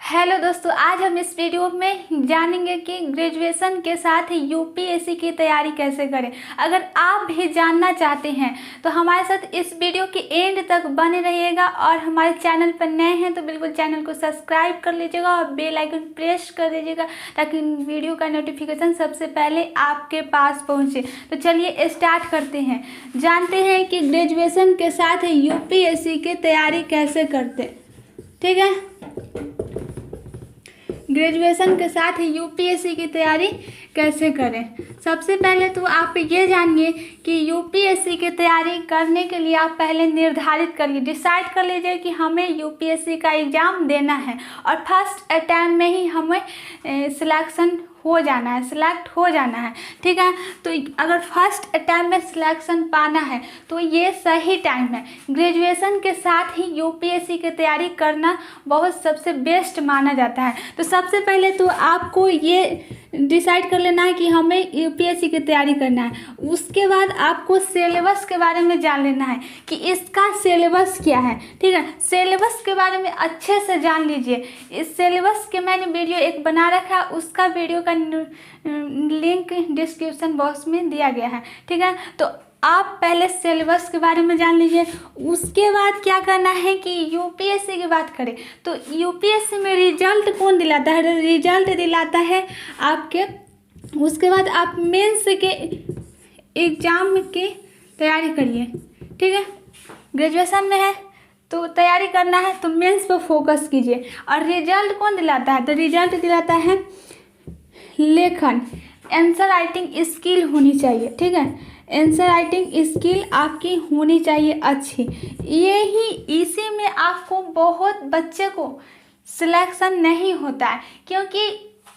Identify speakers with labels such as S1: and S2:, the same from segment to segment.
S1: Hello दोस्तों, आज हम इस वीडियो में जानेंगे कि ग्रेजुएशन के साथ यूपीएससी की तैयारी कैसे करें। अगर आप भी जानना चाहते हैं तो हमारे साथ इस वीडियो के एंड तक बने रहिएगा और हमारे चैनल पर नए हैं तो बिल्कुल चैनल को सब्सक्राइब कर लीजिएगा और बेल आइकन प्रेस कर दीजिएगा ताकि वीडियो का नोटिफिकेशन सबसे पहले आपके पास पहुँचे। तो चलिए स्टार्ट करते हैं, जानते हैं कि ग्रेजुएशन के साथ यूपीएससी की तैयारी कैसे करते। ठीक है, ग्रेजुएशन के साथ यूपीएससी की तैयारी कैसे करें। सबसे पहले तो आप ये जानिए कि यूपीएससी की तैयारी करने के लिए आप पहले निर्धारित करिए, डिसाइड कर लीजिए कि हमें यूपीएससी का एग्ज़ाम देना है और फर्स्ट अटैम्प्ट में ही हमें सिलेक्शन हो जाना है, सिलेक्ट हो जाना है। ठीक है, तो अगर फर्स्ट अटैम्प्ट में सिलेक्शन पाना है तो ये सही टाइम है। ग्रेजुएशन के साथ ही यूपीएससी की तैयारी करना बहुत सबसे बेस्ट माना जाता है। तो सबसे पहले तो आपको ये डिसाइड कर लेना है कि हमें यूपीएससी की तैयारी करना है। उसके बाद आपको सिलेबस के बारे में जान लेना है कि इसका सिलेबस क्या है। ठीक है, सिलेबस के बारे में अच्छे से जान लीजिए। इस सिलेबस के मैंने वीडियो एक बना रखा है, उसका वीडियो का लिंक डिस्क्रिप्शन बॉक्स में दिया गया है। ठीक है, तो आप पहले सिलेबस के बारे में जान लीजिए। उसके बाद क्या करना है कि यूपीएससी की बात करें तो यूपीएससी में रिजल्ट कौन दिलाता है, रिजल्ट दिलाता है आपके। उसके बाद आप मेंस के एग्ज़ाम की तैयारी करिए। ठीक है, ग्रेजुएशन में है तो तैयारी करना है तो मेंस पर फोकस कीजिए। और रिजल्ट कौन दिलाता है, तो रिजल्ट दिलाता है लेखन, आंसर राइटिंग स्किल होनी चाहिए। ठीक है, आंसर राइटिंग स्किल आपकी होनी चाहिए अच्छी। इसी में आपको बहुत बच्चे को सिलेक्शन नहीं होता है क्योंकि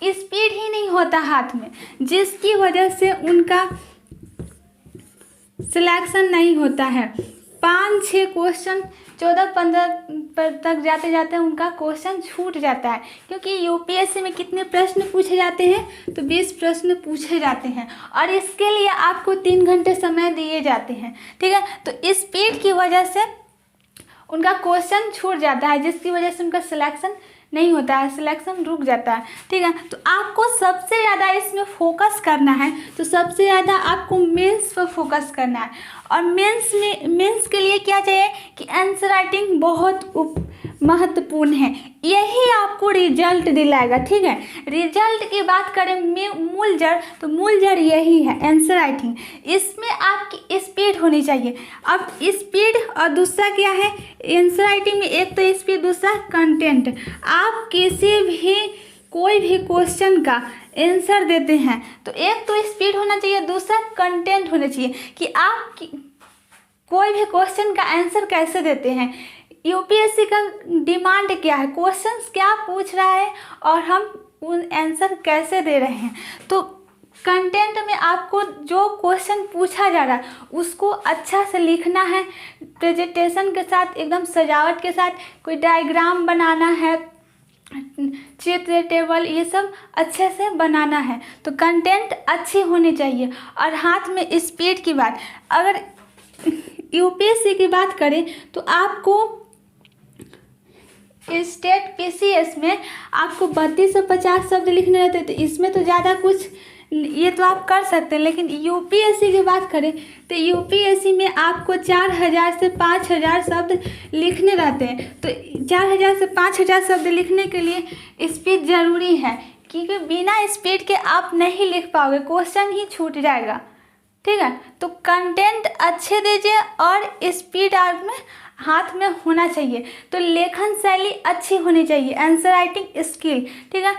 S1: स्पीड ही नहीं होता हाथ में, जिसकी वजह से उनका सिलेक्शन नहीं होता है। 5-6 क्वेश्चन 14-15 पर तक जाते जाते उनका क्वेश्चन छूट जाता है क्योंकि यूपीएससी में कितने प्रश्न पूछे जाते हैं, तो 20 प्रश्न पूछे जाते हैं और इसके लिए आपको 3 घंटे समय दिए जाते हैं। ठीक है, तो स्पीड की वजह से उनका क्वेश्चन छूट जाता है, जिसकी वजह से उनका सिलेक्शन नहीं होता है, सिलेक्शन रुक जाता है। ठीक है, तो आपको सबसे ज़्यादा इसमें फोकस करना है तो सबसे ज़्यादा आपको मेंस पर फोकस करना है। और मेंस के लिए क्या चाहिए कि आंसर राइटिंग बहुत महत्वपूर्ण है, यही आपको रिजल्ट दिलाएगा। ठीक है, रिजल्ट की बात करें मूल जड़, तो मूल जड़ यही है आंसर राइटिंग। इसमें आपकी स्पीड होनी चाहिए। अब स्पीड और दूसरा क्या है, आंसर राइटिंग में एक तो स्पीड, दूसरा कंटेंट। आप किसी भी कोई भी क्वेश्चन का आंसर देते हैं तो एक तो स्पीड होना चाहिए, दूसरा कंटेंट होना चाहिए कि आप कोई भी क्वेश्चन का आंसर कैसे देते हैं। यूपीएससी का डिमांड क्या है, क्वेश्चंस क्या पूछ रहा है और हम उन आंसर कैसे दे रहे हैं। तो कंटेंट में आपको जो क्वेश्चन पूछा जा रहा है उसको अच्छा से लिखना है, प्रेजेंटेशन के साथ, एकदम सजावट के साथ। कोई डायग्राम बनाना है, चित्र, टेबल, ये सब अच्छे से बनाना है। तो कंटेंट अच्छी होनी चाहिए। और हाथ में स्पीड की बात, अगर यूपीएससी की बात करें तो आपको स्टेट पीसीएस में आपको 32 से 50 शब्द लिखने रहते हैं, तो इसमें तो ज़्यादा कुछ ये तो आप कर सकते हैं। लेकिन यूपीएससी की बात करें तो यूपीएससी में आपको 4000 से 5000 शब्द लिखने रहते हैं। तो 4000 से 5000 शब्द लिखने के लिए स्पीड ज़रूरी है क्योंकि बिना स्पीड के आप नहीं लिख पाओगे, क्वेश्चन ही छूट जाएगा। ठीक है, तो कंटेंट अच्छे दीजिए और स्पीड आप में हाथ में होना चाहिए। तो लेखन शैली अच्छी होनी चाहिए, आंसर राइटिंग स्किल। ठीक है,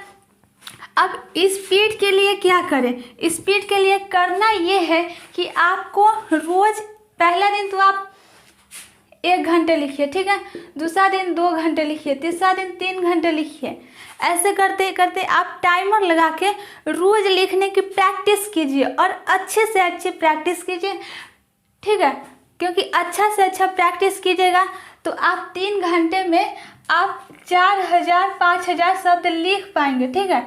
S1: अब स्पीड के लिए क्या करें, स्पीड के लिए करना ये है कि आपको रोज़ पहला दिन तो आप 1 घंटे लिखिए। ठीक है, दूसरा दिन 2 घंटे लिखिए, तीसरा दिन 3 घंटे लिखिए। ऐसे करते करते आप टाइमर लगा के रोज़ लिखने की प्रैक्टिस कीजिए और अच्छे से अच्छी प्रैक्टिस कीजिए। ठीक है, क्योंकि अच्छा से अच्छा प्रैक्टिस कीजिएगा तो आप 3 घंटे में आप 4000-5000 शब्द लिख पाएंगे। ठीक है,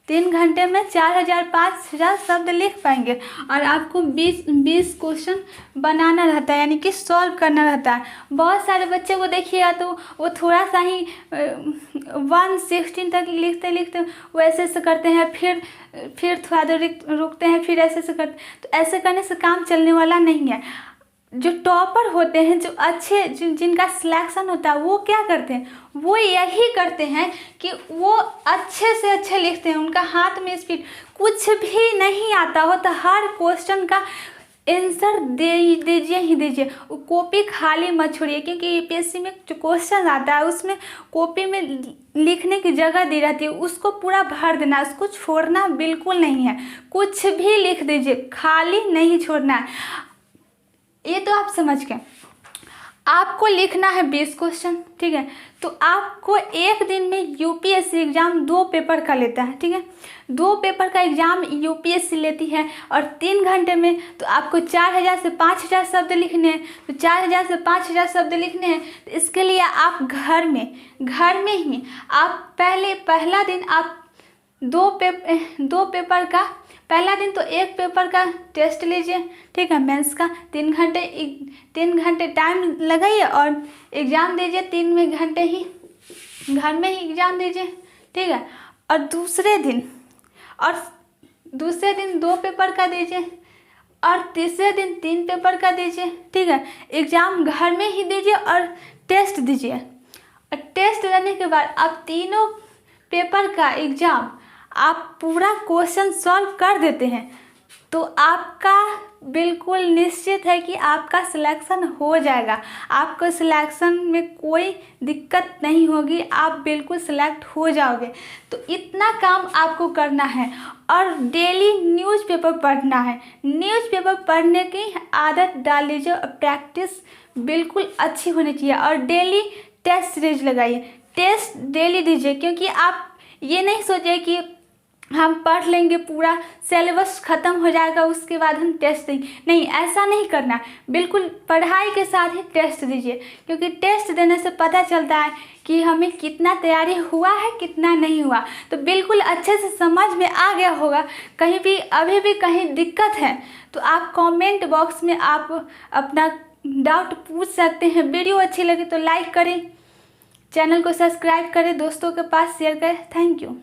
S1: 3 घंटे में 4000 5000 शब्द लिख पाएंगे। और आपको 20 क्वेश्चन बनाना रहता है, यानी कि सॉल्व करना रहता है। बहुत सारे बच्चे को देखिएगा तो वो थोड़ा सा ही 116 तक लिखते लिखते वो ऐसे करते हैं, फिर थोड़ा देर रुकते हैं, फिर ऐसे करते। तो ऐसे करने से काम चलने वाला नहीं है। जो टॉपर होते हैं, जो अच्छे जिनका सिलेक्शन होता है, वो क्या करते हैं, वो यही करते हैं कि वो अच्छे से अच्छे लिखते हैं। उनका हाथ में स्पीड, कुछ भी नहीं आता हो तो हर क्वेश्चन का आंसर दीजिए ही दीजिए। कॉपी खाली मत छोड़िए, क्योंकि यूपीएससी में जो क्वेश्चन आता है उसमें कॉपी में लिखने की जगह दी रहती है, उसको पूरा भर देना, उसको छोड़ना बिल्कुल नहीं है। कुछ भी लिख दीजिए, खाली नहीं छोड़ना है। ये तो आप समझ गए। आपको लिखना है 20 क्वेश्चन, ठीक है। तो आपको एक दिन में यूपीएससी एग्ज़ाम 2 पेपर का लेता है, ठीक है। 2 पेपर का एग्ज़ाम यूपीएससी लेती है और 3 घंटे में तो आपको 4000 से 5000 शब्द लिखने हैं। तो 4000 से 5000 शब्द लिखने हैं, तो इसके लिए आप घर में ही आप पहला दिन आप 2 पेपर का, पहला दिन तो 1 पेपर का टेस्ट लीजिए, ठीक है, मेंस का। 3 घंटे टाइम लगाइए और एग्ज़ाम दीजिए। 3 घंटे ही घर में ही एग्ज़ाम दीजिए, ठीक है। और दूसरे दिन 2 पेपर का दीजिए और तीसरे दिन 3 पेपर का दीजिए, ठीक है। एग्ज़ाम घर में ही दीजिए और टेस्ट दीजिए। और टेस्ट देने के बाद आप तीनों पेपर का एग्ज़ाम आप पूरा क्वेश्चन सॉल्व कर देते हैं, तो आपका बिल्कुल निश्चित है कि आपका सिलेक्शन हो जाएगा। आपको सिलेक्शन में कोई दिक्कत नहीं होगी, आप बिल्कुल सिलेक्ट हो जाओगे। तो इतना काम आपको करना है। और डेली न्यूज़पेपर पढ़ना है। न्यूज़पेपर पढ़ने की आदत डाल लीजिए और प्रैक्टिस बिल्कुल अच्छी होनी चाहिए। और डेली टेस्ट सीरीज लगाइए, टेस्ट डेली दीजिए, क्योंकि आप ये नहीं सोचिए कि हम पढ़ लेंगे, पूरा सिलेबस ख़त्म हो जाएगा उसके बाद हम टेस्ट देंगे। नहीं, ऐसा नहीं करना। बिल्कुल पढ़ाई के साथ ही टेस्ट दीजिए, क्योंकि टेस्ट देने से पता चलता है कि हमें कितना तैयारी हुआ है, कितना नहीं हुआ। तो बिल्कुल अच्छे से समझ में आ गया होगा। कहीं भी अभी भी कहीं दिक्कत है तो आप कमेंट बॉक्स में आप अपना डाउट पूछ सकते हैं। वीडियो अच्छी लगी तो लाइक करें, चैनल को सब्सक्राइब करें, दोस्तों के पास शेयर करें। Thank you.